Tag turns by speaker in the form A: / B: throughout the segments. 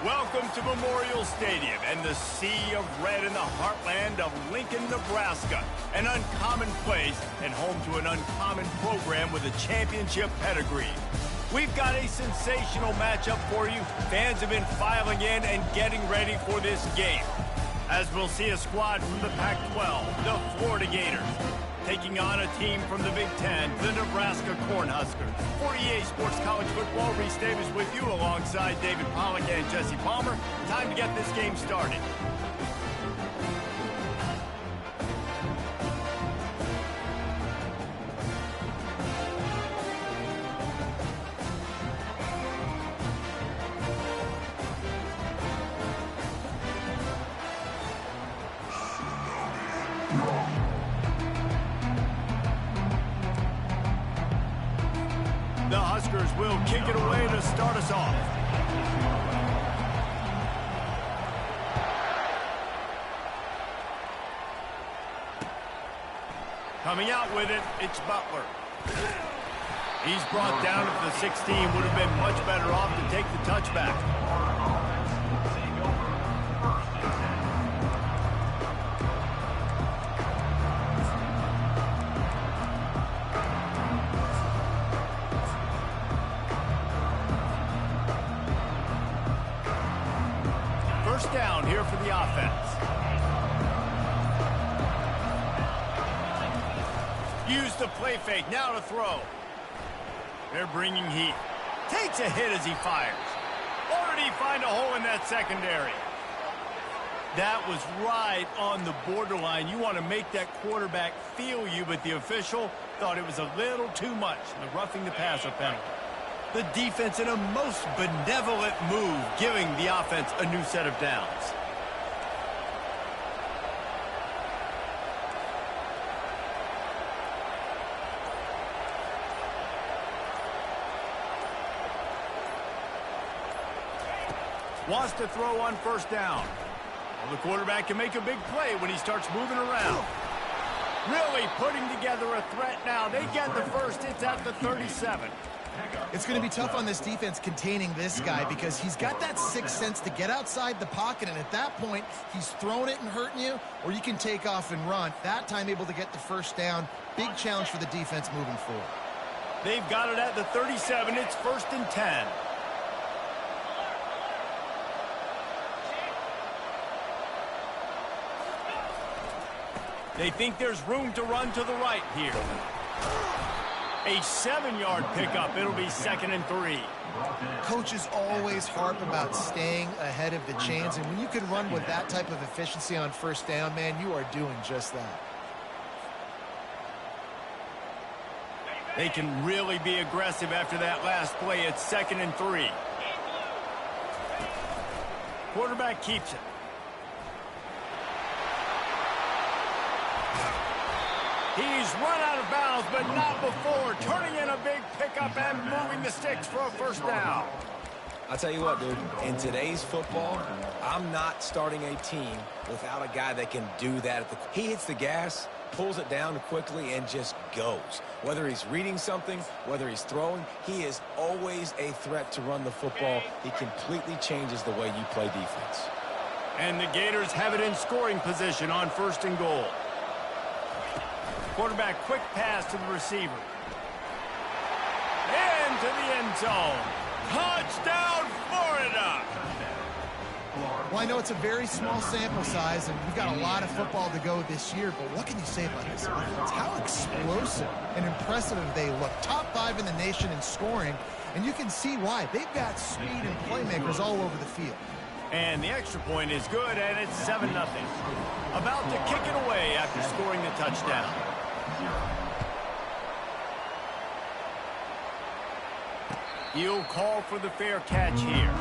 A: Welcome to Memorial Stadium and the sea of red in the heartland of Lincoln, Nebraska. An uncommon place and home to an uncommon program with a championship pedigree. We've got a sensational matchup for you. Fans have been filing in and getting ready for this game. As we'll see a squad from the Pac-12, the Florida Gators, taking on a team from the Big Ten, the Nebraska Cornhuskers. For EA Sports College Football, Reese Davis with you alongside David Pollack and Jesse Palmer. Time to get this game started. The Huskers will kick it away to start us off. Coming out with it, it's Butler. He's brought down at the 16. Would have been much better off to take the touchback. First down here for the offense. Use the play fake, now to throw. They're bringing heat. Takes a hit as he fires. Or did he find a hole in that secondary? That was right on the borderline. You want to make that quarterback feel you, but the official thought it was a little too much. The roughing the passer penalty. The defense in a most benevolent move, giving the offense a new set of downs. Wants to throw on first down. Well, the quarterback can make a big play when he starts moving around. Really putting together a threat now. They get the first. It's at the 37.
B: It's going to be tough on this defense containing this guy because he's got that sixth sense to get outside the pocket, and at that point, he's throwing it and hurting you, or you can take off and run. That time able to get the first down. Big challenge for the defense moving forward.
A: They've got it at the 37. It's 1st and 10. They think there's room to run to the right here. A 7-yard pickup. It'll be 2nd and 3.
B: Coaches always harp about staying ahead of the chains, and when you can run with that type of efficiency on first down, man, you are doing just that.
A: They can really be aggressive after that last play. It's 2nd and 3. Quarterback keeps it. He's run out of bounds, but not before. Turning in a big pickup and moving the sticks for a first down.
C: I'll tell you what, dude. In today's football, I'm not starting a team without a guy that can do that. He hits the gas, pulls it down quickly, and just goes. Whether he's reading something, whether he's throwing, he is always a threat to run the football. He completely changes the way you play defense.
A: And the Gators have it in scoring position on 1st and goal. Quarterback, quick pass to the receiver. Into the end zone. Touchdown, Florida!
B: Well, I know it's a very small sample size, and we've got a lot of football to go this year, but what can you say about this offense? How explosive and impressive they look. Top 5 in the nation in scoring, and you can see why. They've got speed and playmakers all over the field.
A: And the extra point is good, and it's 7-0. About to kick it away after scoring the touchdown. He'll call for the fair catch here.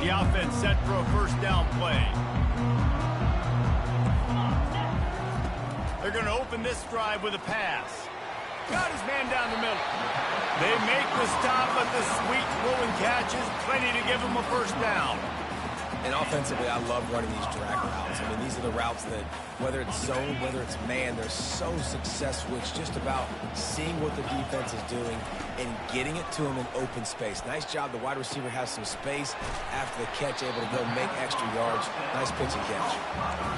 A: The offense set for a first down play. They're going to open this drive with a pass. Got his man down the middle. They make the stop, but the sweet throwing catch is plenty to give them a first down.
C: And offensively, I love running these drag routes. I mean, these are the routes that, whether it's zone, whether it's man, they're so successful. It's just about seeing what the defense is doing and getting it to them in open space. Nice job. The wide receiver has some space after the catch, able to go make extra yards. Nice pitch and catch.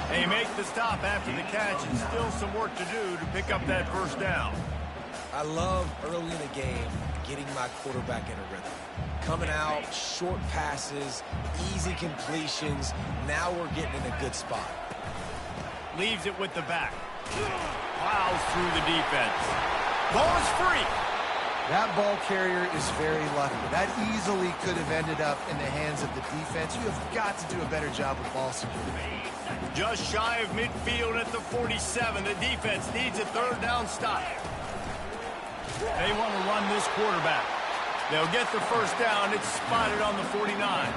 A: They make the stop after the catch, and still some work to do to pick up that first down.
C: I love early in the game getting my quarterback in a rhythm. Coming out, short passes, easy completions. Now we're getting in a good spot.
A: Leaves it with the back. Plows through the defense. Ball is free.
B: That ball carrier is very lucky. That easily could have ended up in the hands of the defense. You have got to do a better job with ball security.
A: Just shy of midfield at the 47. The defense needs a third down stop. They want to run this quarterback. They'll get the first down. It's spotted on the 49.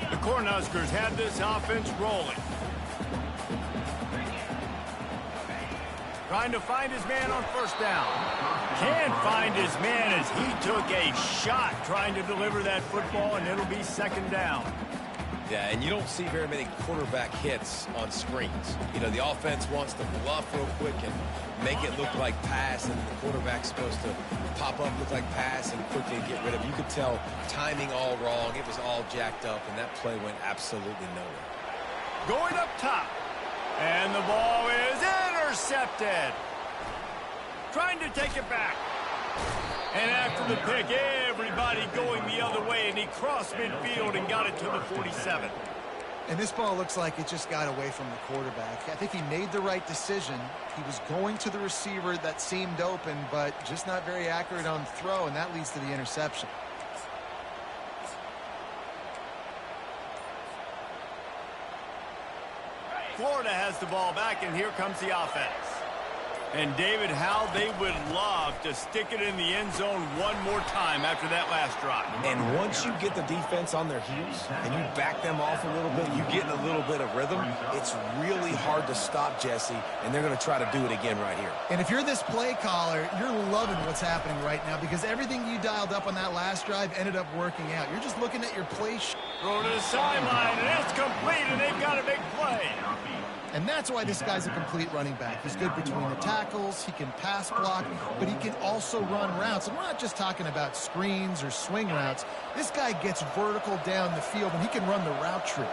A: The Cornhuskers have this offense rolling. Trying to find his man on first down. Can't find his man as he took a shot trying to deliver that football, and it'll be second down.
C: Yeah, and you don't see very many quarterback hits on screens. You know, the offense wants to bluff real quick and make it look like pass, and the quarterback's supposed to pop up, look like pass, and quickly get rid of it. You could tell timing all wrong. It was all jacked up, and that play went absolutely nowhere.
A: Going up top, and the ball is intercepted. Trying to take it back. And after the pick, everybody going the other way, and he crossed midfield and got it to the 47.
B: And this ball looks like it just got away from the quarterback. I think he made the right decision. He was going to the receiver that seemed open, but just not very accurate on the throw, and that leads to the interception.
A: Florida has the ball back, and here comes the offense. And, David, how they would love to stick it in the end zone one more time after that last drive.
C: And once you get the defense on their heels and you back them off a little bit, you get in a little bit of rhythm, it's really hard to stop, Jesse, and they're going to try to do it again right here.
B: And if you're this play caller, you're loving what's happening right now because everything you dialed up on that last drive ended up working out. You're just looking at your play.
A: Throw to the sideline, and it's complete, and they've got a big play.
B: And that's why this guy's a complete running back. He's good between the tackles, he can pass block, but he can also run routes. And we're not just talking about screens or swing routes. This guy gets vertical down the field, and he can run the route tree.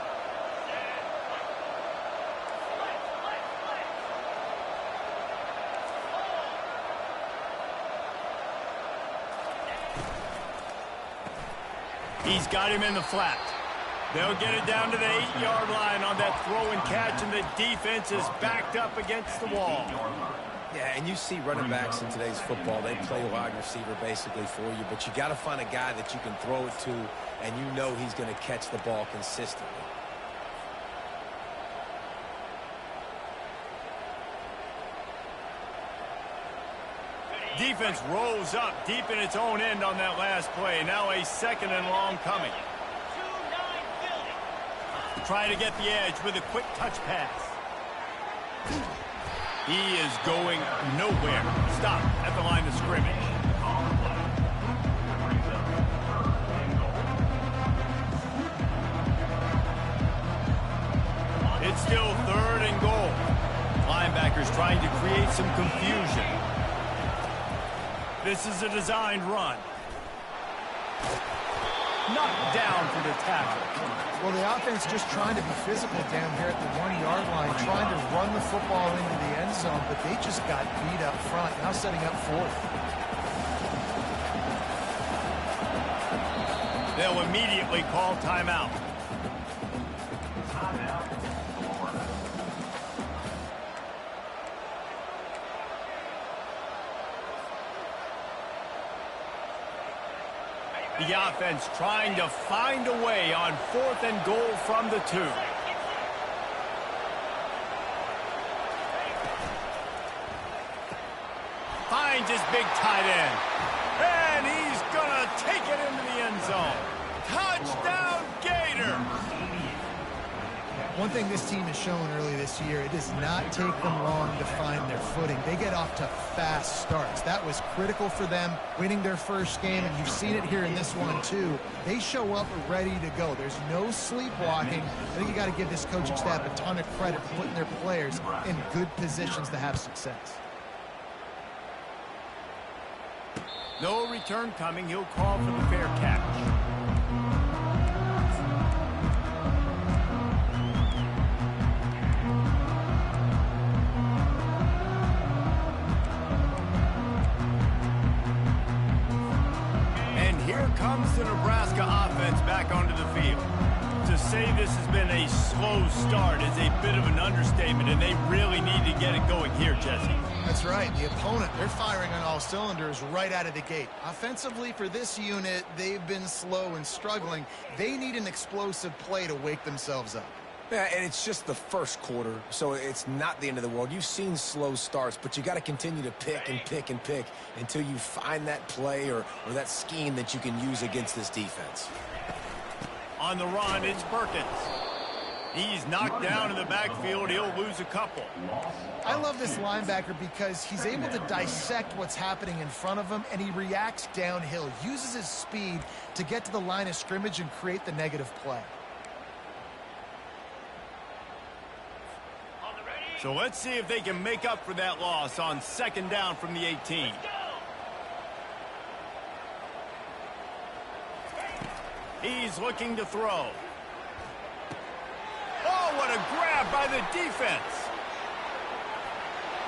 A: He's got him in the flat. They'll get it down to the 8-yard line on that throw and catch, and the defense is backed up against the wall.
C: Yeah, and you see running backs in today's football, they play wide receiver basically for you, but you got to find a guy that you can throw it to, and you know he's going to catch the ball consistently.
A: Defense rolls up deep in its own end on that last play. Now a second and long coming. Trying to get the edge with a quick touch pass. He is going nowhere. Stop at the line of scrimmage. It's still third and goal. Linebackers trying to create some confusion. This is a designed run. Knocked down for the tackle.
B: Well, the offense just trying to be physical down here at the 1-yard line, trying to run the football into the end zone, but they just got beat up front. Now setting up fourth.
A: They'll immediately call timeout. The offense trying to find a way on 4th and goal from the 2. Finds his big tight end. And he's going to take it into the end zone. Touchdown, Gators!
B: One thing this team has shown early this year, it does not take them long to find their footing. They get off to fast starts. That was critical for them, winning their first game, and you've seen it here in this one too. They show up ready to go. There's no sleepwalking. I think you got to give this coaching staff a ton of credit for putting their players in good positions to have success.
A: No return coming. He'll call for the fair catch. Comes the Nebraska offense back onto the field. To say this has been a slow start is a bit of an understatement, and they really need to get it going here, Jesse.
B: That's right. The opponent, they're firing on all cylinders right out of the gate. Offensively, for this unit, they've been slow and struggling. They need an explosive play to wake themselves up.
C: Yeah, and it's just the first quarter, so it's not the end of the world. You've seen slow starts, but you got to continue to pick and pick and pick until you find that play or that scheme that you can use against this defense.
A: On the run, it's Perkins. He's knocked down in the backfield. He'll lose a couple.
B: I love this linebacker because he's able to dissect what's happening in front of him, and he reacts downhill, uses his speed to get to the line of scrimmage and create the negative play.
A: So let's see if they can make up for that loss on second down from the 18. He's looking to throw. Oh, what a grab by the defense.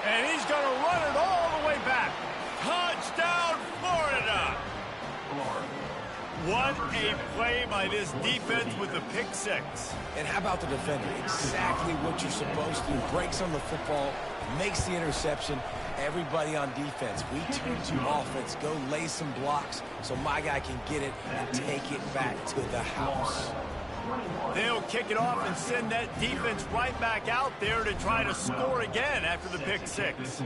A: And he's going to run it all the way back. Touchdown, Florida. What a play by this defense with the pick six.
C: And how about the defender? Exactly what you're supposed to do. Breaks on the football, makes the interception. Everybody on defense, we turn to offense. Go lay some blocks so my guy can get it and take it back to the house.
A: They'll kick it off and send that defense right back out there to try to score again after the pick six.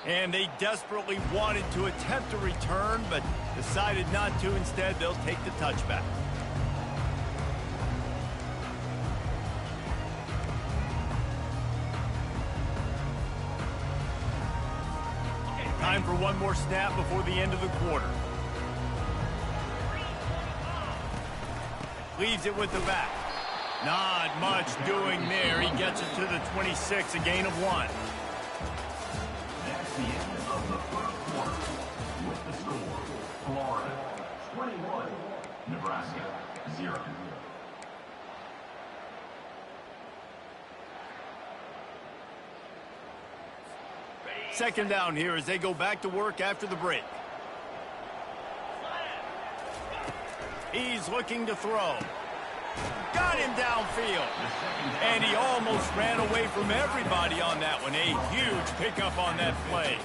A: And they desperately wanted to attempt a return, but decided not to. Instead, they'll take the touchback. Time for one more snap before the end of the quarter. Leaves it with the back. Not much doing there. He gets it to the 26, a gain of 1.
D: That's the end of the first quarter. With the score, Florida 21, Nebraska 0.
A: Second down here as they go back to work after the break. He's looking to throw. Got him downfield. And he almost ran away from everybody on that one. A huge pickup on that play.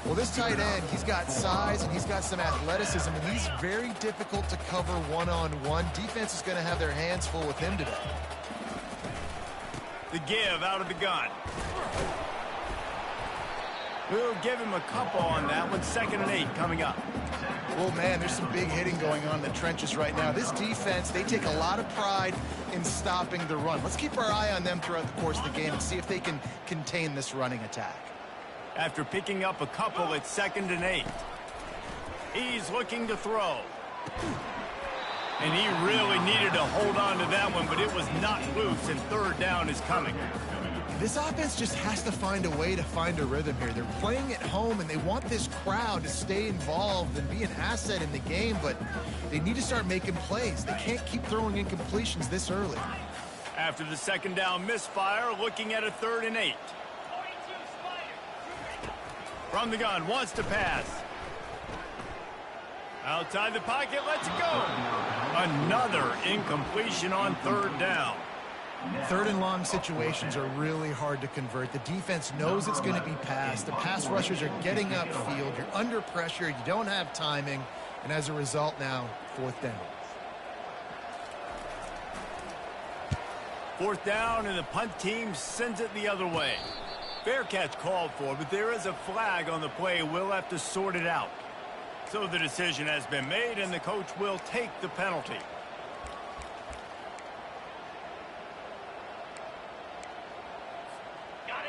B: Well, this tight end, he's got size and he's got some athleticism, and he's very difficult to cover one-on-one. Defense is going to have their hands full with him today.
A: The give out of the gun. We'll give him a couple on that one. 2nd and 8 coming up.
B: Well, man, there's some big hitting going on in the trenches right now. This defense, they take a lot of pride in stopping the run. Let's keep our eye on them throughout the course of the game and see if they can contain this running attack.
A: After picking up a couple, it's 2nd and 8. He's looking to throw. And he really needed to hold on to that one, but it was not loose, and 3rd down is coming.
B: This offense just has to find a way to find a rhythm here. They're playing at home, and they want this crowd to stay involved and be an asset in the game, but they need to start making plays. They can't keep throwing incompletions this early.
A: After the 2nd down misfire, looking at a 3rd and 8. From the gun, wants to pass. Outside the pocket, let's go. Another incompletion on 3rd down.
B: 3rd and long situations are really hard to convert. The defense knows it's going to be passed. The pass rushers are getting upfield. You're under pressure. You don't have timing. And as a result now, 4th down.
A: 4th down, and the punt team sends it the other way. Fair catch called for, but there is a flag on the play. We'll have to sort it out. So the decision has been made, and the coach will take the penalty.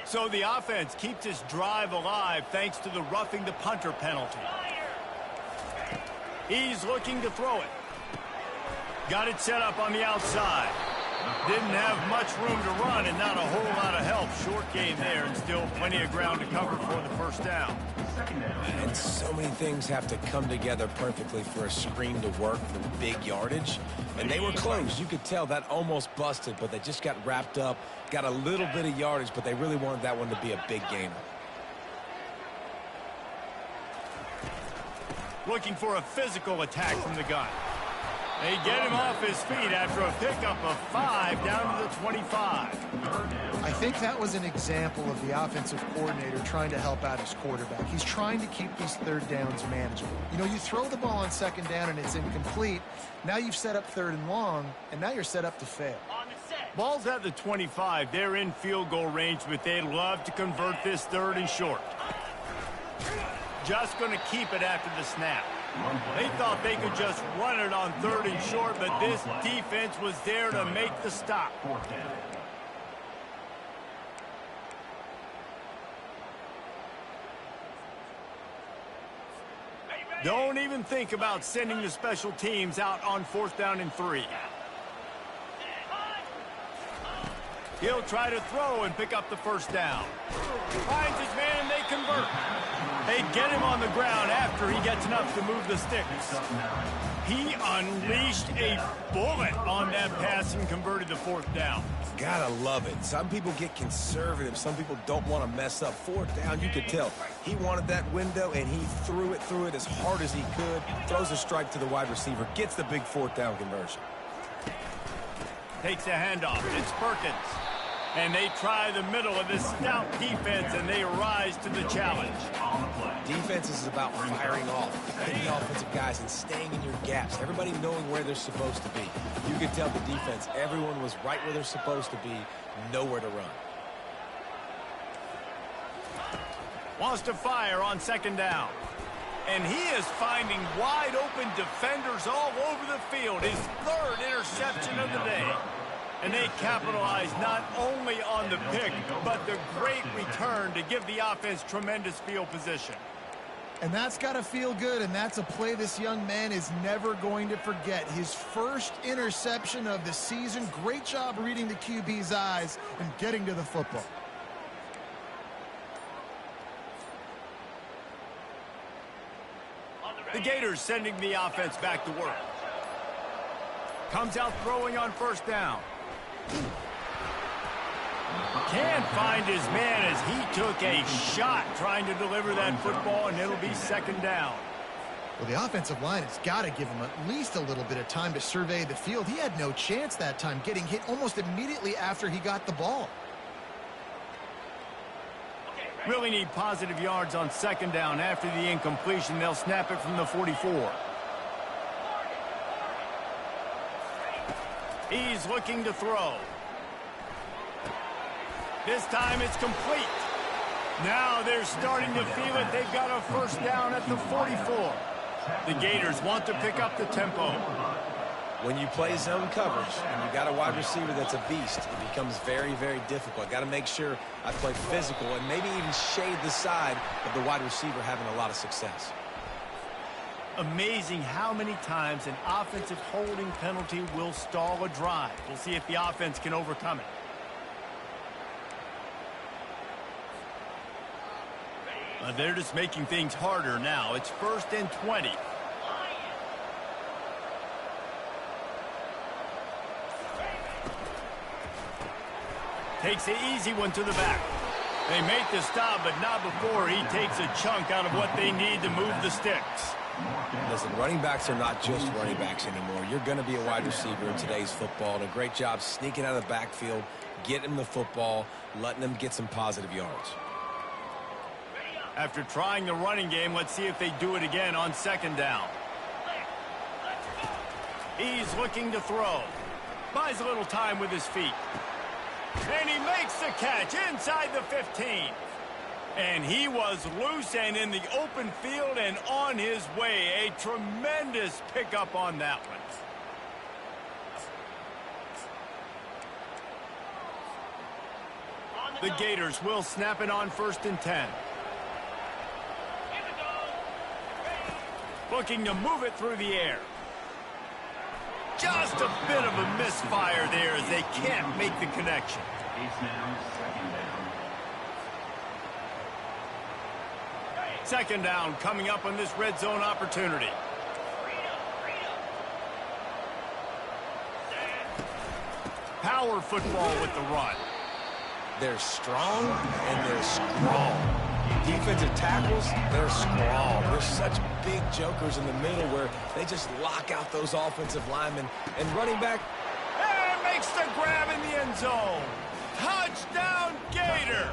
A: So the offense keeps its drive alive thanks to the roughing the punter penalty. He's looking to throw it. Got it set up on the outside. Didn't have much room to run and not a whole lot of help. Short gain there and still plenty of ground to cover for the first down.
C: And so many things have to come together perfectly for a screen to work for big yardage. And they were close. You could tell that almost busted, but they just got wrapped up, got a little bit of yardage, but they really wanted that one to be a big gainer.
A: Looking for a physical attack from the gun. They get him off his feet after a pickup of 5 down to the 25.
B: I think that was an example of the offensive coordinator trying to help out his quarterback. He's trying to keep these third downs manageable. You know, you throw the ball on second down and it's incomplete. Now you've set up third and long, and now you're set up to fail.
A: Ball's at the 25. They're in field goal range, but they'd love to convert this third and short. Just going to keep it after the snap. They thought they could just run it on third and short, but this defense was there to make the stop. Don't even think about sending the special teams out on 4th down and 3. He'll try to throw and pick up the first down. Finds his man and they convert. They get him on the ground after he gets enough to move the sticks. He unleashed a bullet on that pass and converted the 4th down.
C: Gotta love it. Some people get conservative. Some people don't want to mess up. 4th down, you could tell. He wanted that window, and he threw it as hard as he could. Throws a strike to the wide receiver. Gets the big 4th down conversion.
A: Takes a handoff. It's Perkins. And they try the middle of this stout defense, and they rise to the challenge.
C: Defense is about firing off, hitting the offensive guys, and staying in your gaps. Everybody knowing where they're supposed to be. You could tell the defense, everyone was right where they're supposed to be, nowhere to run.
A: Wants to fire on 2nd down. And he is finding wide open defenders all over the field. His 3rd interception of the day. And they capitalize not only on the pick, but the great return to give the offense tremendous field position.
B: And that's got to feel good, and that's a play this young man is never going to forget. His first interception of the season. Great job reading the QB's eyes and getting to the football.
A: The Gators sending the offense back to work. Comes out throwing on 1st down. Can't find his man as he took a shot trying to deliver that football, and it'll be 2nd down.
B: Well, the offensive line has got to give him at least a little bit of time to survey the field. He had no chance that time, getting hit almost immediately after he got the ball.
A: Really need positive yards on 2nd down. After the incompletion, they'll snap it from the 44. He's looking to throw. This time it's complete. Now they're starting to feel it. They've got a 1st down at the 44. The Gators want to pick up the tempo.
C: When you play zone coverage and you got a wide receiver that's a beast, it becomes very, very difficult. Got to make sure I play physical and maybe even shade the side of the wide receiver having a lot of success.
A: Amazing how many times an offensive holding penalty will stall a drive. We'll see if the offense can overcome it. They're just making things harder now. It's 1st and 20. Takes the easy one to the back. They make the stop, but not before he takes a chunk out of what they need to move the sticks.
C: Listen, running backs are not just running backs anymore. You're going to be a wide receiver in today's football, and a great job sneaking out of the backfield, getting them the football, letting them get some positive yards.
A: After trying the running game, let's see if they do it again on 2nd down. He's looking to throw. Buys a little time with his feet. And he makes the catch inside the 15. And he was loose and in the open field and on his way. A tremendous pickup on that one. The Gators will snap it on 1st and 10. Looking to move it through the air. Just a bit of a misfire there as they can't make the connection. Second down coming up on this red zone opportunity. Power football with the run.
C: They're strong and they're strong. Defensive tackles, they're strong. They're such big jokers in the middle where they just lock out those offensive linemen. And running back,
A: and makes the grab in the end zone. Touchdown, Gators!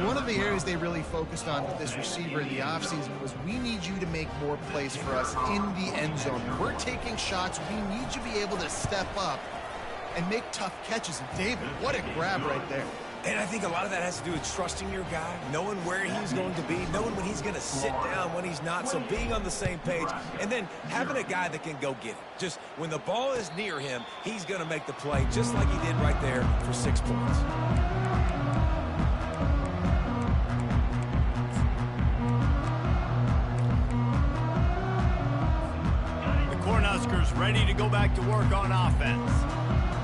B: One of the areas they really focused on with this receiver in the offseason was we need you to make more plays for us in the end zone. When we're taking shots, we need you to be able to step up and make tough catches. And David, what a grab right there.
C: and I think a lot of that has to do with trusting your guy, knowing where he's going to be, knowing when he's going to sit down, when he's not, so being on the same page, and then having a guy that can go get it. Just when the ball is near him, he's going to make the play, just like he did right there for 6 points.
A: The Cornhuskers ready to go back to work on offense.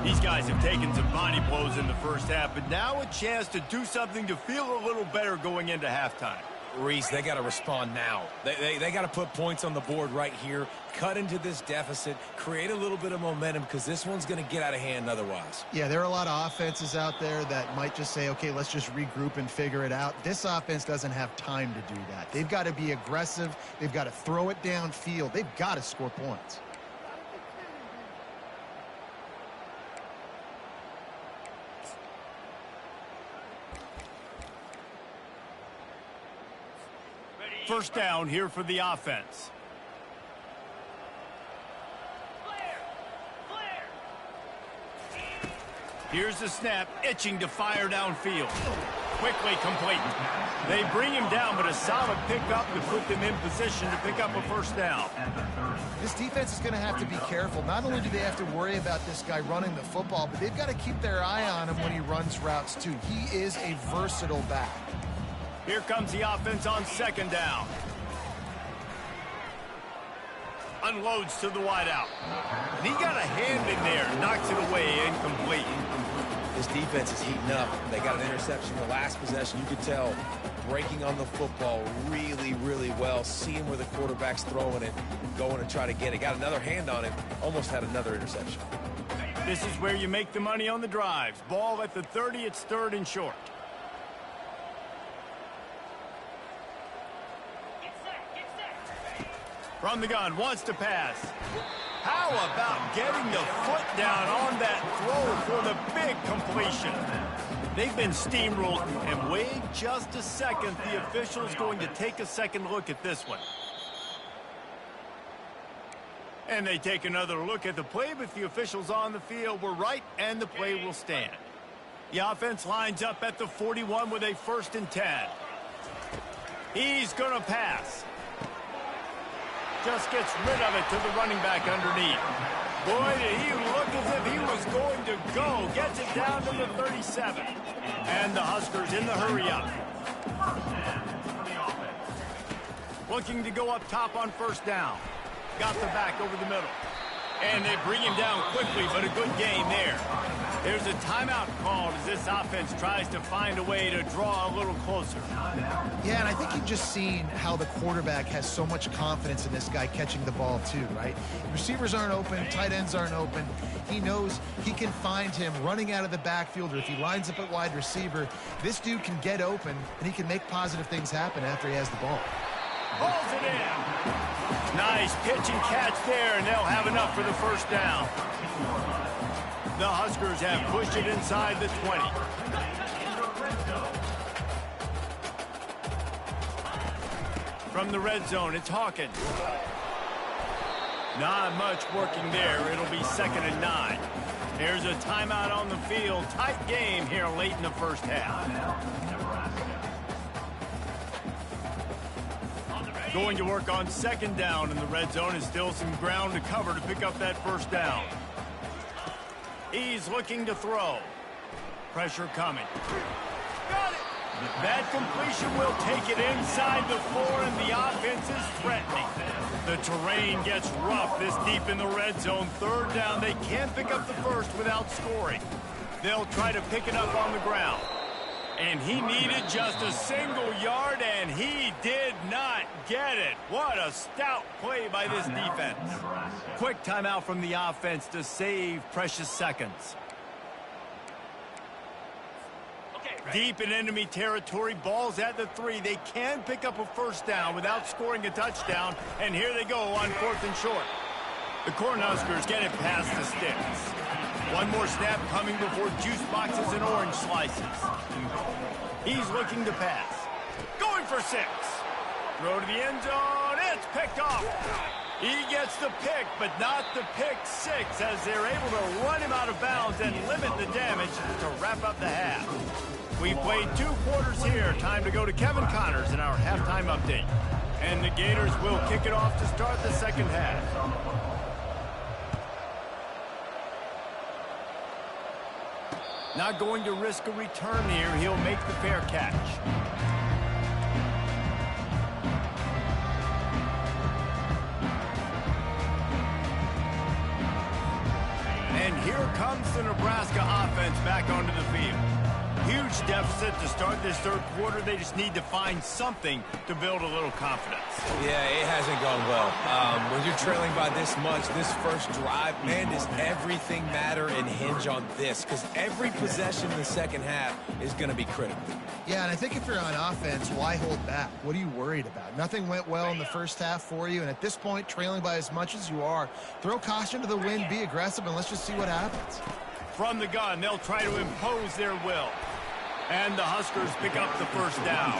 A: These guys have taken some body blows in the first half, but now a chance to do something to feel a little better going into halftime.
C: Reese, they got to respond now. They got to put points on the board right here, cut into this deficit, create a little bit of momentum, because this one's going to get out of hand otherwise.
B: Yeah, there are a lot of offenses out there that might just say, okay, let's just regroup and figure it out. This offense doesn't have time to do that. They've got to be aggressive. They've got to throw it downfield. They've got to score points.
A: First down here for the offense. Here's the snap, itching to fire downfield. Quickly complete. They bring him down, but a solid pickup to put them in position to pick up a first down.
B: This defense is going to have to be careful. Not only do they have to worry about this guy running the football, but they've got to keep their eye on him when he runs routes too. He is a versatile back.
A: Here comes the offense on second down. Unloads to the wideout. And he got a hand in there. Knocks it away, incomplete.
C: This defense is heating up. They got an interception the last possession. You could tell breaking on the football really, really well. Seeing where the quarterback's throwing it, going to try to get it. Got another hand on it. Almost had another interception.
A: This is where you make the money on the drives. Ball at the 30. It's third and short. From the gun, wants to pass. How about getting the foot down on that throw for the big completion? They've been steamrolled, and wait just a second. The official's going to take a second look at this one. And they take another look at the play, but the officials on the field were right, and the play will stand. The offense lines up at the 41 with a 1st and 10. He's going to pass. Just gets rid of it to the running back underneath. Boy, did he look as if he was going to go. Gets it down to the 37. And the Huskers in the hurry up. Looking to go up top on first down. Got the back over the middle. And they bring him down quickly, but a good gain there. There's a timeout called as this offense tries to find a way to draw a little closer.
B: Yeah, and I think you've just seen how the quarterback has so much confidence in this guy catching the ball too, right? Receivers aren't open, tight ends aren't open. He knows he can find him running out of the backfield, or if he lines up at wide receiver, this dude can get open, and he can make positive things happen after he has the ball.
A: Pulls it in. Nice pitch and catch there, and they'll have enough for the first down. The Huskers have pushed it inside the 20. From the red zone, it's Hawkins. Not much working there. It'll be 2nd and 9. There's a timeout on the field. Tight game here late in the first half. Going to work on second down in the red zone is still some ground to cover to pick up that first down. He's looking to throw. Pressure coming. Got it. That completion will take it inside the 4, and the offense is threatening. The terrain gets rough this deep in the red zone. Third down, they can't pick up the first without scoring. They'll try to pick it up on the ground. And he needed just a single yard, and he did not get it. What a stout play by this defense. Quick timeout from the offense to save precious seconds. Deep in enemy territory, ball's at the 3. They can pick up a first down without scoring a touchdown, and here they go on 4th and short. The Cornhuskers get it past the sticks. One more snap coming before juice boxes and orange slices. He's looking to pass. Going for 6. Throw to the end zone. It's picked off. He gets the pick, but not the pick 6, as they're able to run him out of bounds and limit the damage to wrap up the half. We've played 2 quarters here. Time to go to Kevin Connors in our halftime update. And the Gators will kick it off to start the second half. Not going to risk a return here. He'll make the fair catch. And here comes the Nebraska offense back onto the field. Huge deficit to start this third quarter. They just need to find something to build a little confidence.
C: Yeah, it hasn't gone well. When you're trailing by this much, this first drive, man, does everything matter and hinge on this? Because every possession in the second half is going to be critical.
B: Yeah, and I think if you're on offense, why hold back? What are you worried about? Nothing went well in the first half for you, and at this point, trailing by as much as you are, throw caution to the wind, be aggressive, and let's just see what happens.
A: From the gun, they'll try to impose their will. And the Huskers pick up the first down.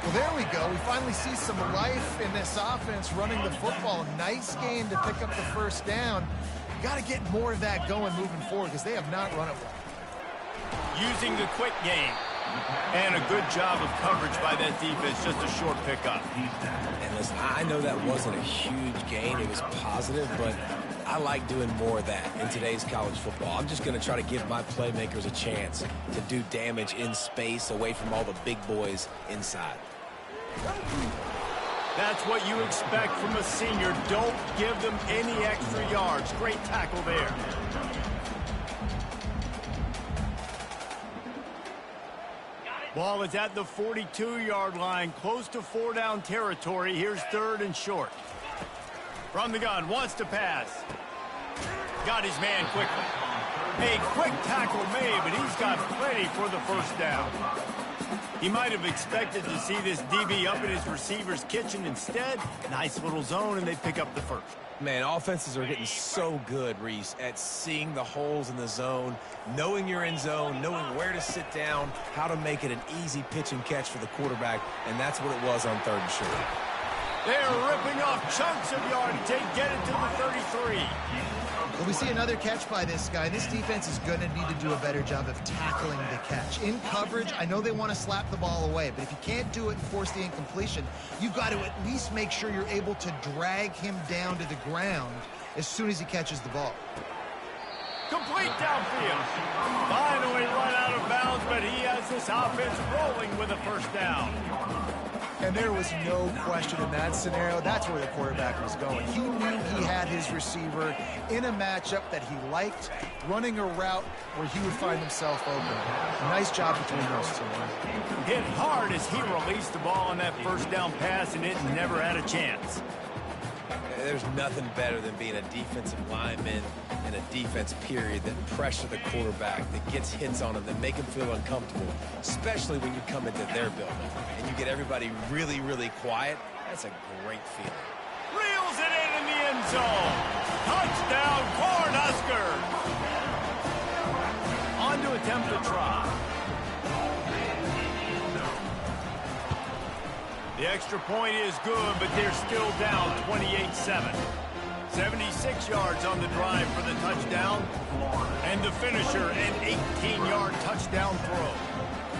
B: Well, there we go. We finally see some life in this offense running the football. Nice game to pick up the first down. You got to get more of that going moving forward because they have not run it well.
A: Using the quick game. And a good job of coverage by that defense. Just a short pickup.
C: And listen, I know that wasn't a huge gain. It was positive, but I like doing more of that in today's college football. I'm just going to try to give my playmakers a chance to do damage in space away from all the big boys inside.
A: That's what you expect from a senior. Don't give them any extra yards. Great tackle there. Ball is at the 42-yard line, close to 4-down territory. Here's 3rd and short. From the gun, wants to pass. Got his man quickly. A quick tackle made, but he's got plenty for the first down. He might have expected to see this DB up in his receiver's kitchen. Instead, nice little zone, and they pick up the first.
C: Man, offenses are getting so good, Reese, at seeing the holes in the zone, knowing you're in zone, knowing where to sit down, how to make it an easy pitch and catch for the quarterback, and that's what it was on 3rd and short.
A: They're ripping off chunks of yardage. They get it to the 33.
B: Well, we see another catch by this guy. This defense is going to need to do a better job of tackling the catch. In coverage, I know they want to slap the ball away, but if you can't do it and force the incompletion, you've got to at least make sure you're able to drag him down to the ground as soon as he catches the ball.
A: Complete downfield. Finally run out of bounds, but he has this offense rolling with a first down.
B: And there was no question in that scenario. That's where the quarterback was going. He knew he had his receiver in a matchup that he liked, running a route where he would find himself open. Nice job between those two.
A: Hit hard as he released the ball on that first down pass, and it never had a chance.
C: There's nothing better than being a defensive lineman and a defense period that pressure the quarterback, that gets hits on him, that make him feel uncomfortable, especially when you come into their building and you get everybody really, really quiet. That's a great feeling.
A: Reels it in the end zone. Touchdown, Cornhuskers. On to attempt the try. The extra point is good, but they're still down 28-7. 76 yards on the drive for the touchdown. And the finisher, an 18-yard touchdown throw.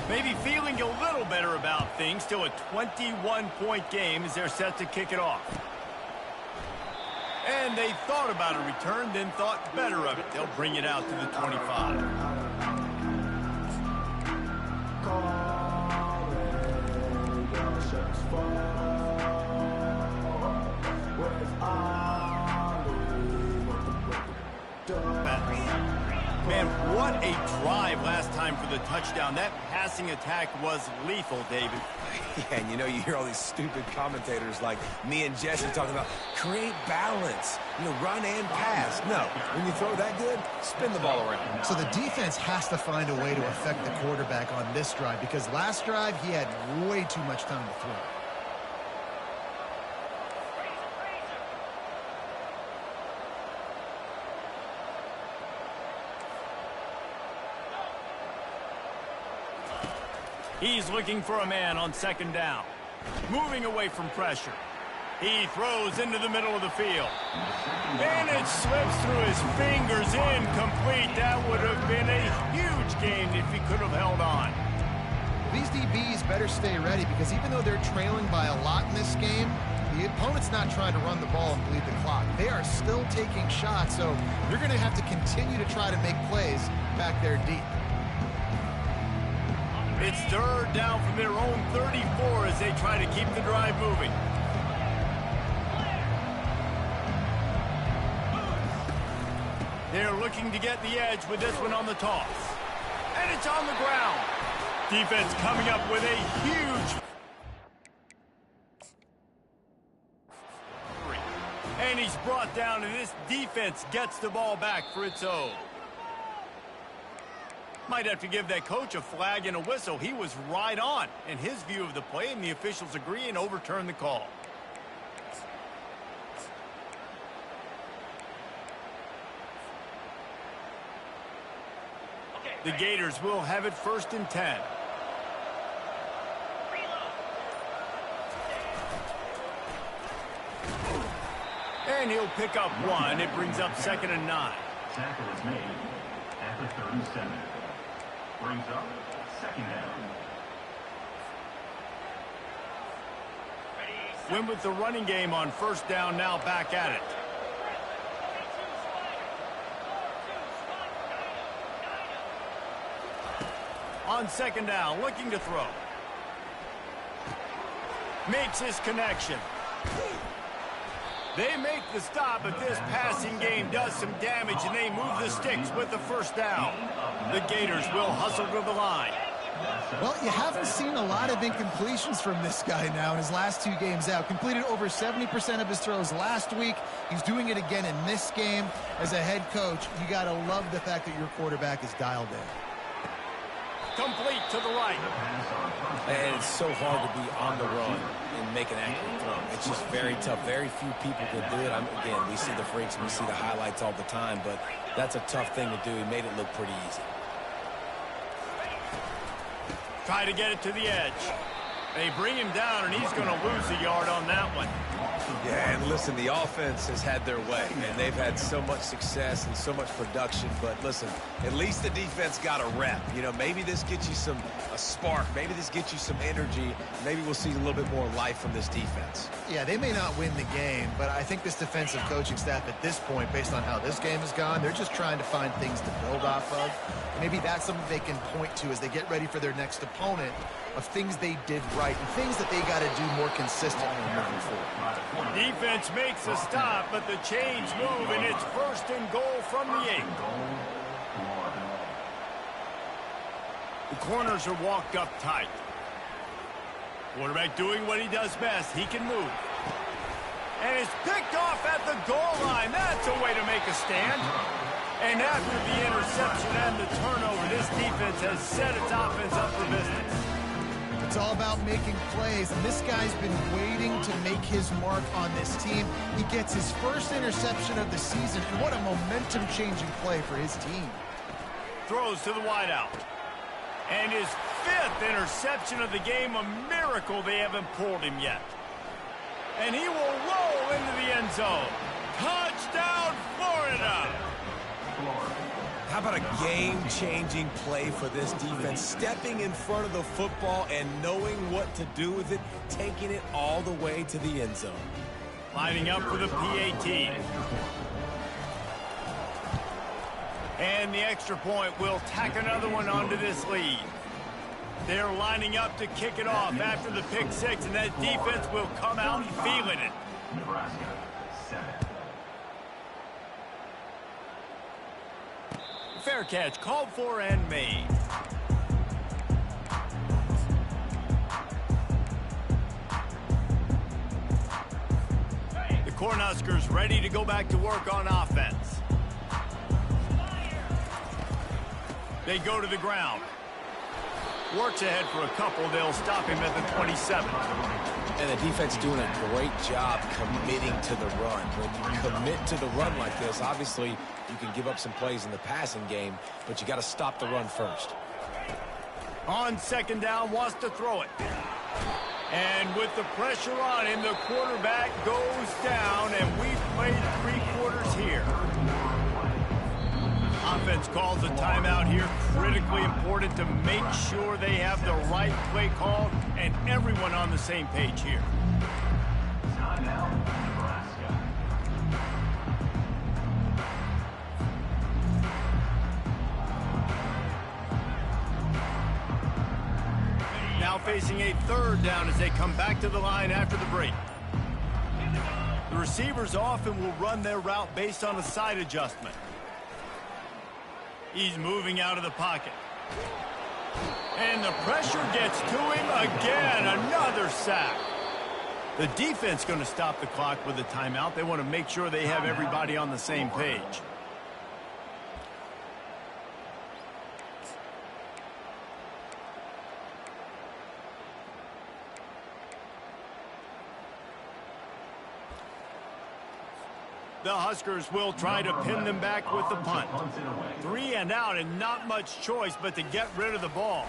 A: Maybe feeling a little better about things. Still a 21-point game as they're set to kick it off. And they thought about a return, then thought better of it. They'll bring it out to the 25. Man, what a drive last time for the touchdown. That passing attack was lethal, David.
C: Yeah, and you hear all these stupid commentators like me and Jesse talking about create balance, run and pass. No, when you throw that good, spin the ball around.
B: So the defense has to find a way to affect the quarterback on this drive because last drive he had way too much time to throw.
A: He's looking for a man on second down. Moving away from pressure. He throws into the middle of the field. And it slips through his fingers, incomplete. That would have been a huge gain if he could have held on.
B: These DBs better stay ready because even though they're trailing by a lot in this game, the opponent's not trying to run the ball and bleed the clock. They are still taking shots, so you're going to have to continue to try to make plays back there deep.
A: It's third down from their own 34 as they try to keep the drive moving. They're looking to get the edge with this one on the toss. And it's on the ground. Defense coming up with a huge... And he's brought down, and this defense gets the ball back for its own. Might have to give that coach a flag and a whistle. He was right on in his view of the play, and the officials agree and overturn the call. The Gators will have it 1st and 10. And he'll pick up one. It brings up 2nd and 9.
D: Tackle is made at the 37. Brings up 2nd down.
A: Win with the running game on 1st down, now back at it. On 2nd down, looking to throw. Makes his connection. They make the stop, but this passing game does some damage, and they move the sticks with the 1st down. The Gators will hustle to the line.
B: Well, you haven't seen a lot of incompletions from this guy now in his last 2 games out. Completed over 70% of his throws last week. He's doing it again in this game. As a head coach, you got to love the fact that your quarterback is dialed in.
A: Complete to the right.
C: And it's so hard to be on the run and make an accurate throw. It's just very tough. Very few people can do it. Again, we see the freaks, we see the highlights all the time, but that's a tough thing to do. He made it look pretty easy.
A: Try to get it to the edge. They bring him down, and he's going to lose a yard on that one.
C: Yeah, and listen, the offense has had their way, and they've had so much success and so much production. But listen, at least the defense got a rep. Maybe this gets you a spark. Maybe this gets you some energy. Maybe we'll see a little bit more life from this defense.
B: Yeah, they may not win the game, but I think this defensive coaching staff at this point, based on how this game has gone, they're just trying to find things to build off of. Maybe that's something they can point to as they get ready for their next opponent, of things they did right and things that they got to do more consistently moving forward.
A: Defense makes a stop, but the chains move, and it's 1st and goal from the 8. The corners are walked up tight. Quarterback doing what he does best. He can move. And it's picked off at the goal line. That's a way to make a stand. And after the interception and the turnover, this defense has set its offense up for business.
B: It's all about making plays, and this guy's been waiting to make his mark on this team. He gets his 1st interception of the season, and what a momentum-changing play for his team.
A: Throws to the wideout. And his 5th interception of the game, a miracle they haven't pulled him yet. And he will roll into the end zone. Touchdown! Touchdown, Florida!
C: How about a game-changing play for this defense? Stepping in front of the football and knowing what to do with it, taking it all the way to the end zone.
A: Lining up for the PAT. And the extra point will tack another one onto this lead. They're lining up to kick it off after the pick six, and that defense will come out feeling it.
D: Nebraska, 7.
A: Fair catch called for and made. The Cornhuskers ready to go back to work on offense. They go to the ground. Works ahead for a couple. They'll stop him at the 27.
C: And the defense doing a great job committing to the run. When you commit to the run like this, obviously you can give up some plays in the passing game, but you got to stop the run first.
A: On second down, wants to throw it. And with the pressure on him, the quarterback goes down, and we've played 3 quarters here. Offense calls a timeout here. Critically important to make sure they have the right play called and everyone on the same page here.
D: Timeout, Nebraska.
A: Now facing a third down as they come back to the line after the break. The receivers often will run their route based on a side adjustment. He's moving out of the pocket. And the pressure gets to him again. Another sack. The defense going to stop the clock with a timeout. They want to make sure they have everybody on the same page. The Huskers will try to pin them back with the punt. 3 and out, and not much choice but to get rid of the ball.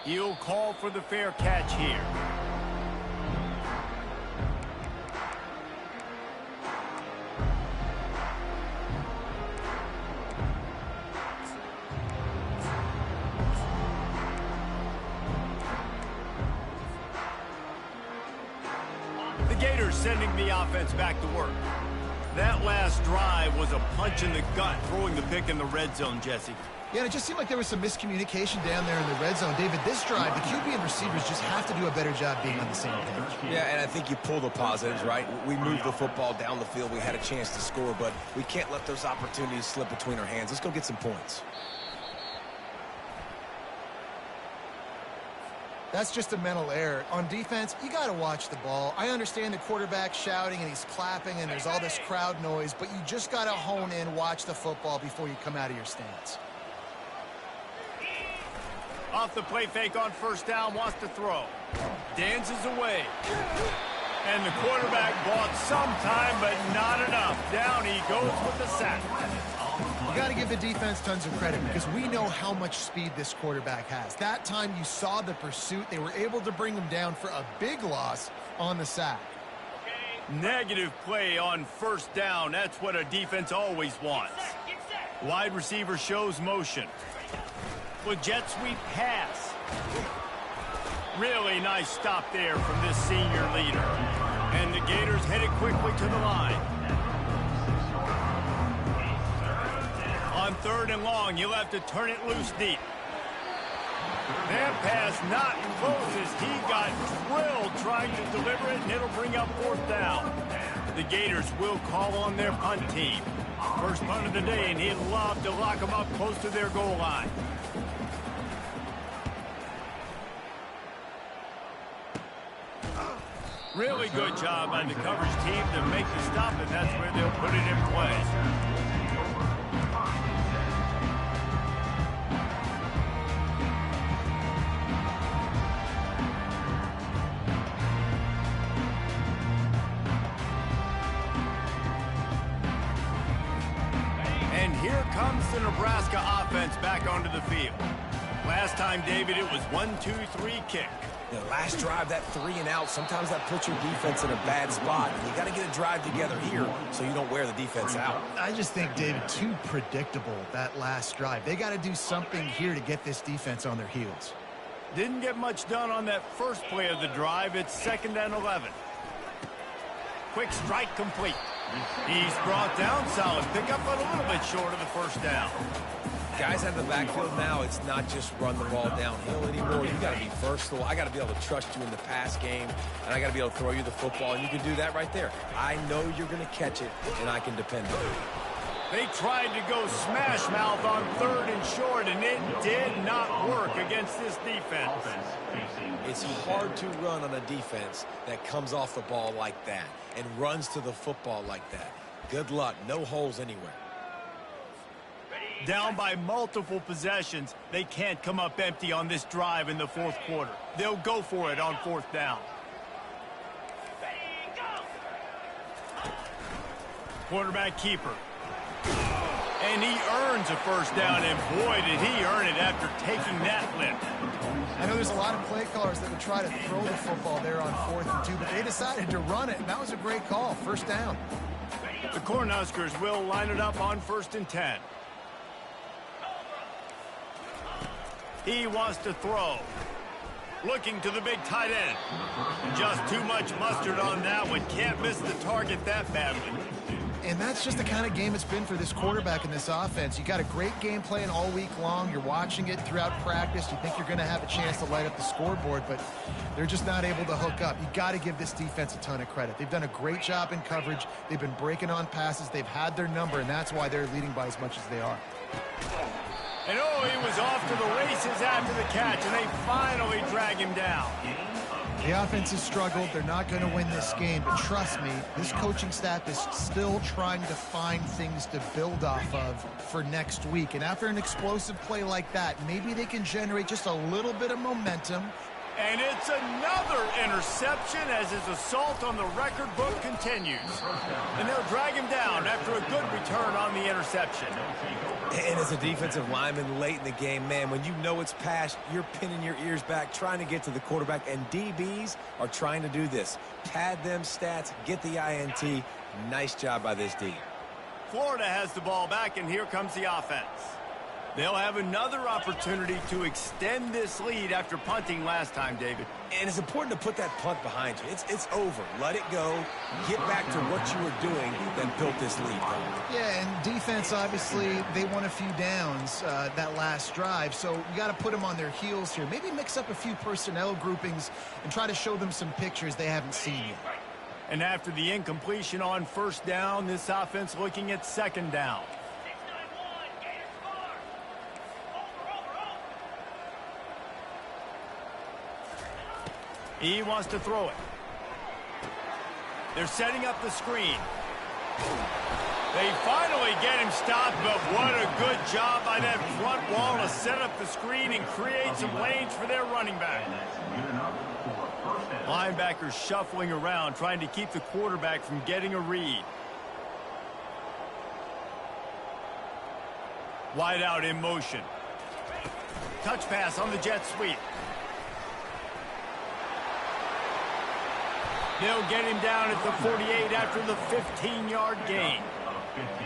A: He'll call for the fair catch here. The Gators sending the offense back to work. That last drive was a punch in the gut, throwing the pick in the red zone, Jesse.
B: Yeah, and it just seemed like there was some miscommunication down there in the red zone. David, this drive, the QB and receivers just have to do a better job being on the same page.
C: Yeah, and I think you pull the positives, right? We moved the football down the field. We had a chance to score, but we can't let those opportunities slip between our hands. Let's go get some points.
B: That's just a mental error. On defense, you got to watch the ball. I understand the quarterback shouting and he's clapping and there's all this crowd noise, but you just got to hone in, watch the football before you come out of your stance.
A: Off the play fake on first down, wants to throw. Dances away. And the quarterback bought some time, but not enough. Down he goes with the sack.
B: You got to give the defense tons of credit because we know how much speed this quarterback has. That time you saw the pursuit. They were able to bring him down for a big loss on the sack.
A: Negative play on first down. That's what a defense always wants. Wide receiver shows motion. With jet sweep pass. Really nice stop there from this senior leader. And the Gators headed quickly to the line. On third and long, you'll have to turn it loose deep. That pass not close as he got drilled trying to deliver it, and it'll bring up fourth down. The Gators will call on their punt team. First punt of the day, and he'd love to lock them up close to their goal line. Really good job by the coverage team to make the stop, and that's where they'll put it in play. And here comes the Nebraska offense back onto the field. Last time, David, it was 1-2-3 kick.
C: The last drive, that 3 and out, sometimes that puts your defense in a bad spot. And you got to get a drive together here so you don't wear the defense out.
B: I just think, David, too predictable, that last drive. They got to do something here to get this defense on their heels.
A: Didn't get much done on that first play of the drive. It's 2nd and 11. Quick strike complete. He's brought down. Solid pickup, but a little bit short of the first down.
C: Guys out of the backfield now, it's not just run the ball downhill anymore. You got to be versatile. I got to be able to trust you in the pass game, and I got to be able to throw you the football, and you can do that right there. I know you're going to catch it, and I can depend on it.
A: They tried to go smash mouth on 3rd and short, and it did not work against this defense.
C: It's hard to run on a defense that comes off the ball like that and runs to the football like that. Good luck. No holes anywhere.
A: Down by multiple possessions, they can't come up empty on this drive in the 4th quarter. They'll go for it on 4th down. Quarterback keeper. And he earns a first down, and boy, did he earn it after taking that lift.
B: I know there's a lot of play callers that would try to throw the football there on 4th and 2, but they decided to run it, and that was a great call. First down.
A: The Cornhuskers will line it up on 1st and 10. He wants to throw. Looking to the big tight end. Just too much mustard on that one. Can't miss the target that badly.
B: And that's just the kind of game it's been for this quarterback in this offense. You got a great game plan all week long. You're watching it throughout practice. You think you're going to have a chance to light up the scoreboard, but they're just not able to hook up. You got to give this defense a ton of credit. They've done a great job in coverage. They've been breaking on passes. They've had their number, and that's why they're leading by as much as they are.
A: And oh, he was off to the races after the catch, and they finally drag him down.
B: The offense has struggled. They're not going to win this game, but trust me, this coaching staff is still trying to find things to build off of for next week. And after an explosive play like that, maybe they can generate just a little bit of momentum.
A: And it's another interception as his assault on the record book continues. And they'll drag him down after a good return on the interception.
C: And as a defensive lineman late in the game, man, when you know it's past, you're pinning your ears back, trying to get to the quarterback, and DBs are trying to do this. Pad them stats, get the INT. Nice job by this D.
A: Florida has the ball back, and here comes the offense. They'll have another opportunity to extend this lead after punting last time, David.
C: And it's important to put that punt behind you. It's over. Let it go. Get back to what you were doing that built this lead.
B: Yeah, and defense, obviously, they won a few downs that last drive, so you got to put them on their heels here. Maybe mix up a few personnel groupings and try to show them some pictures they haven't seen yet.
A: And after the incompletion on 1st down, this offense looking at 2nd down. He wants to throw it. They're setting up the screen. They finally get him stopped, but what a good job by that front wall to set up the screen and create some lanes for their running back. Linebackers shuffling around, trying to keep the quarterback from getting a read. Wide out in motion. Touch pass on the jet sweep. They'll get him down at the 48 after the 15-yard gain.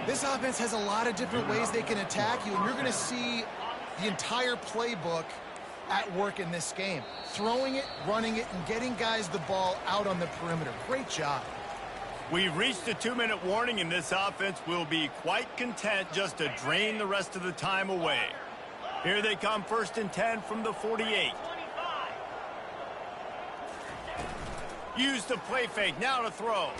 B: This offense has a lot of different ways they can attack you, and you're going to see the entire playbook at work in this game. Throwing it, running it, and getting guys the ball out on the perimeter. Great job.
A: We've reached a 2-minute warning, and this offense will be quite content just to drain the rest of the time away. Here they come, 1st and 10 from the 48. Use the play fake, now to throw.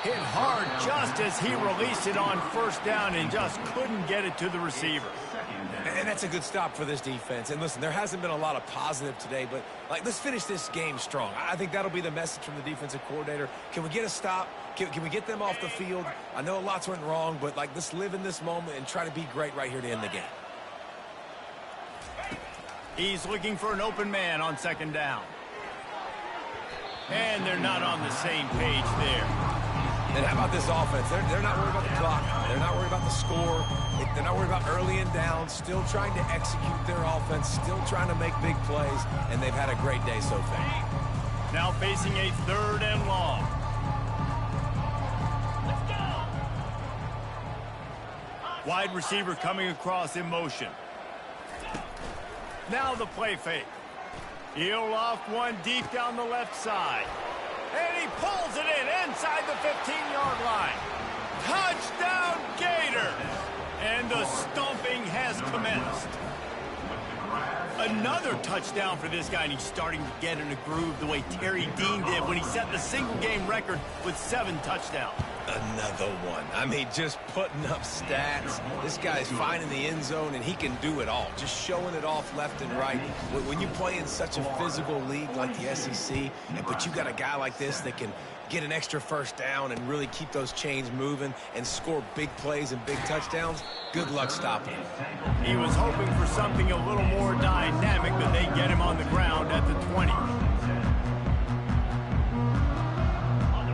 A: Hit hard just as he released it on 1st down and just couldn't get it to the receiver.
C: And that's a good stop for this defense. And listen, there hasn't been a lot of positive today, but let's finish this game strong. I think that'll be the message from the defensive coordinator. Can we get a stop? Can we get them off the field? I know lots went wrong, but let's live in this moment and try to be great right here to end the game.
A: He's looking for an open man on 2nd down. And they're not on the same page there.
C: And how about this offense? They're not worried about the clock. They're not worried about the score. They're not worried about early and down. Still trying to execute their offense. Still trying to make big plays. And they've had a great day so far.
A: Now facing a 3rd and long. Wide receiver coming across in motion. Now the play fake. He'll off one deep down the left side. And he pulls it in inside the 15-yard line. Touchdown, Gator! And the stomping has commenced. Another touchdown for this guy, and he's starting to get in a groove the way Terry Dean did when he set the single-game record with 7 touchdowns.
C: Another one. I mean, just putting up stats. This guy's finding the end zone, and he can do it all. Just showing it off left and right. When you play in such a physical league like the SEC, but you got a guy like this that can get an extra first down and really keep those chains moving and score big plays and big touchdowns, good luck stopping him.
A: He was hoping for something a little more dynamic, but they get him on the ground at the 20.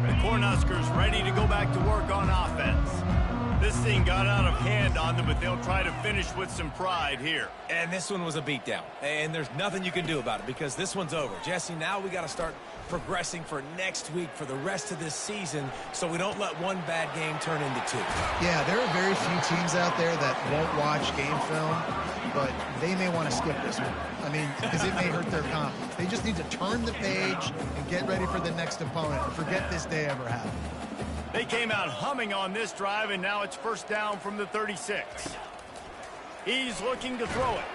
A: The Cornhuskers ready to go back to work on offense. This thing got out of hand on them, but they'll try to finish with some pride here.
C: And this one was a beatdown, and there's nothing you can do about it because this one's over. Jesse, now we got to start progressing for next week for the rest of this season so we don't let one bad game turn into 2.
B: Yeah, there are very few teams out there that won't watch game film, but they may want to skip this one. I mean, because it may hurt their confidence. They just need to turn the page and get ready for the next opponent and forget this day ever happened.
A: They came out humming on this drive, and now it's 1st down from the 36. He's looking to throw it.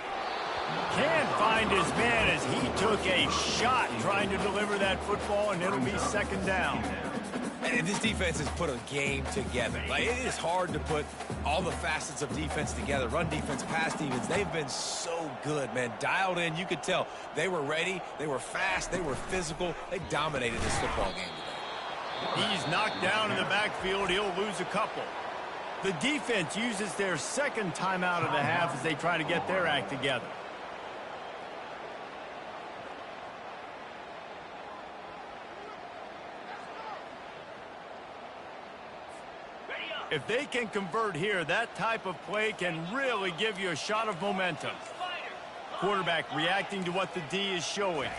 A: Can't find his man as he took a shot trying to deliver that football, and it'll be 2nd down.
C: And this defense has put a game together. Like, it is hard to put all the facets of defense together. Run defense, pass defense. They've been so good, man. Dialed in. You could tell they were ready. They were fast. They were physical. They dominated this football game today.
A: He's knocked down in the backfield. He'll lose a couple. The defense uses their 2nd timeout of the half as they try to get their act together. If they can convert here, that type of play can really give you a shot of momentum. Quarterback reacting to what the D is showing.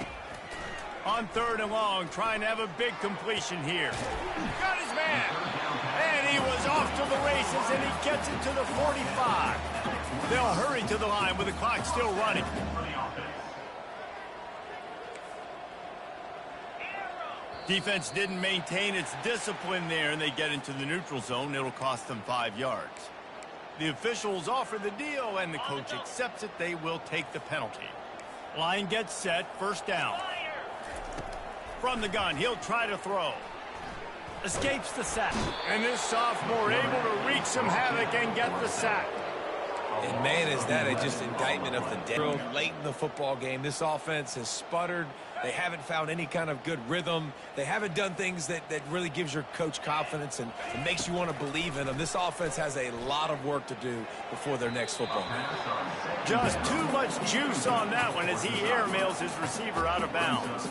A: On 3rd and long, trying to have a big completion here. Got his man. And he was off to the races, and he gets it to the 45. They'll hurry to the line with the clock still running. Defense didn't maintain its discipline there, and they get into the neutral zone. It'll cost them 5 yards. The officials offer the deal, and the coach accepts it. They will take the penalty. Line gets set, 1st down. From the gun, he'll try to throw. Escapes the sack. And this sophomore able to wreak some havoc and get the sack.
C: And, man, is that just indictment of the day. Late in the football game, this offense has sputtered. They haven't found any kind of good rhythm. They haven't done things that really gives your coach confidence and makes you want to believe in them. This offense has a lot of work to do before their next football game.
A: Just too much juice on that one as he airmails his receiver out of bounds.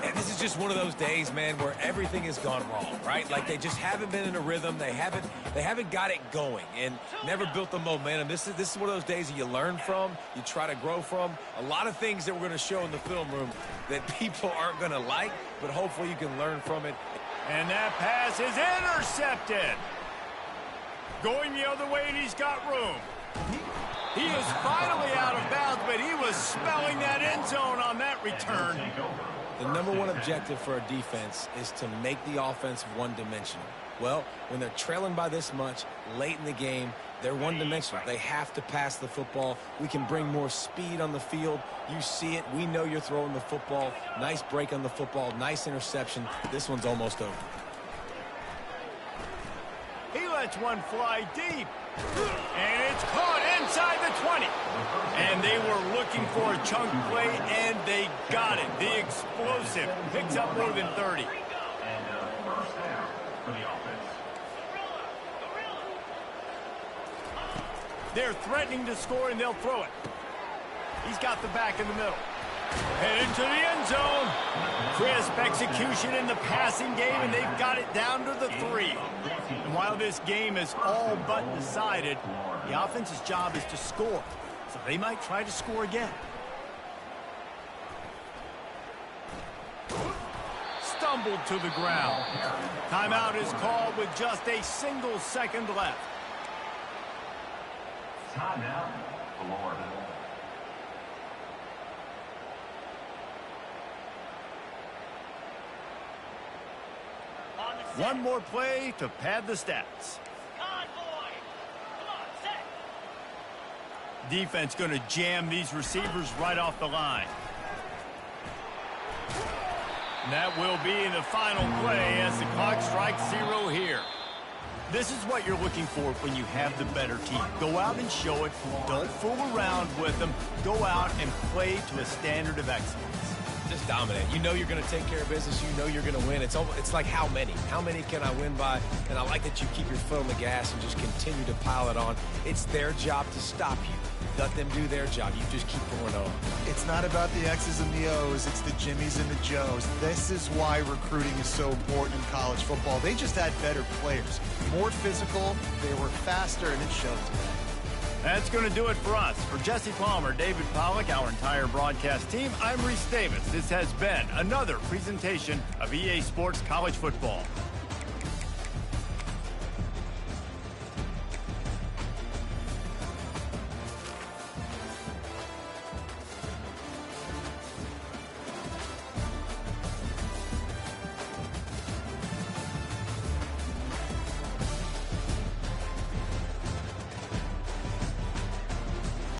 C: And this is just one of those days, man, where everything has gone wrong, right? Like they just haven't been in a rhythm. They haven't got it going and never built the momentum. This is one of those days that you learn from, you try to grow from. A lot of things that we're going to show in the film room that people aren't going to like, but hopefully you can learn from it.
A: And that pass is intercepted. Going the other way, and he's got room. He is finally out of bounds, but he was smelling that end zone on that return.
C: The #1 objective for a defense is to make the offense one-dimensional. Well, when they're trailing by this much late in the game, they're one-dimensional. They have to pass the football. We can bring more speed on the field. You see it. We know you're throwing the football. Nice break on the football. Nice interception. This one's almost over.
A: He lets one fly deep. And it's caught inside the 20. And they were looking for a chunk play, and they got it. The explosive picks up more than 30. They're threatening to score, and they'll throw it. He's got the back in the middle. Headed to the end zone. Crisp execution in the passing game, and they've got it down to the 3. And while this game is all but decided, the offense's job is to score. So they might try to score again. Stumbled to the ground. Timeout is called with just a single second left.
D: Timeout, Florida.
A: One more play to pad the stats. Defense going to jam these receivers right off the line. And that will be the final play as the clock strikes 0 here. This is what you're looking for when you have the better team. Go out and show it. Don't fool around with them. Go out and play to a standard of excellence.
C: Just dominate. You know you're going to take care of business. You know you're going to win. It's like how many? How many can I win by? And I like that you keep your foot on the gas and just continue to pile it on. It's their job to stop you. Let them do their job. You just keep going on.
B: It's not about the X's and the O's. It's the Jimmies and the Joes. This is why recruiting is so important in college football. They just had better players. More physical. They were faster, and it showed today.
A: That's going to do it for us. For Jesse Palmer, David Pollack, our entire broadcast team, I'm Reese Davis. This has been another presentation of EA Sports College Football.